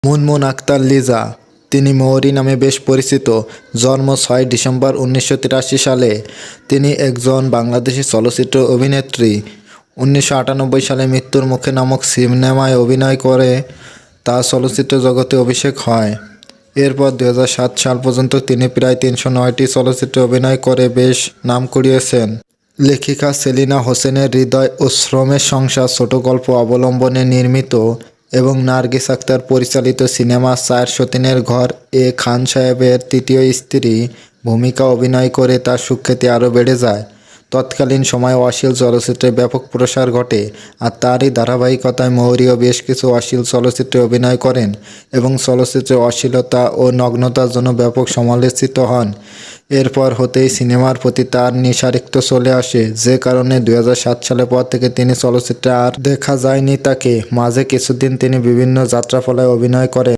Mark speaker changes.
Speaker 1: মুনমুন আক্তার লিজা। তিনি মৌরি নামে বেশ পরিচিত। জন্ম 6 ডিসেম্বর 1983 সালে। তিনি একজন বাংলাদেশি চলচ্চিত্র অভিনেত্রী। 1998 সালে মৃত্যুর মুখে নামক সিনেমায় অভিনয় করে তার চলচ্চিত্র জগতে অভিষেক হয়। এরপর 2007 সাল পর্যন্ত তিনি প্রায় 309টি চলচ্চিত্রে অভিনয় করে বেশ নাম কুড়িয়েছেন। লেখিকা সেলিনা হোসেনের হৃদয় ও শ্রমের সংসার ছোট গল্প অবলম্বনে নির্মিত এবং নার্গিস আক্তার পরিচালিত সিনেমা চার সতীনের ঘর এ খান সাহেবের তৃতীয় স্ত্রী ভূমিকা অভিনয় করে তার সুখ্যাতি আরও বেড়ে যায়। তৎকালীন সময়ে অশ্লীল চলচ্চিত্রে ব্যাপক প্রসার ঘটে, আর তারই ধারাবাহিকতায় মৌরিও বেশ কিছু অশ্লীল চলচ্চিত্রে অভিনয় করেন এবং চলচ্চিত্রে অশ্লীলতা ও নগ্নতার জন্য ব্যাপক সমালোচিত হন। এরপর হতেই সিনেমার প্রতি তার নেশারিক্ত চলে আসে, যে কারণে 2007 সালের পর থেকে তিনি চলচ্চিত্রে আর দেখা যায়নি তাকে। মাঝে কিছুদিন তিনি বিভিন্ন যাত্রাপালায় অভিনয় করেন।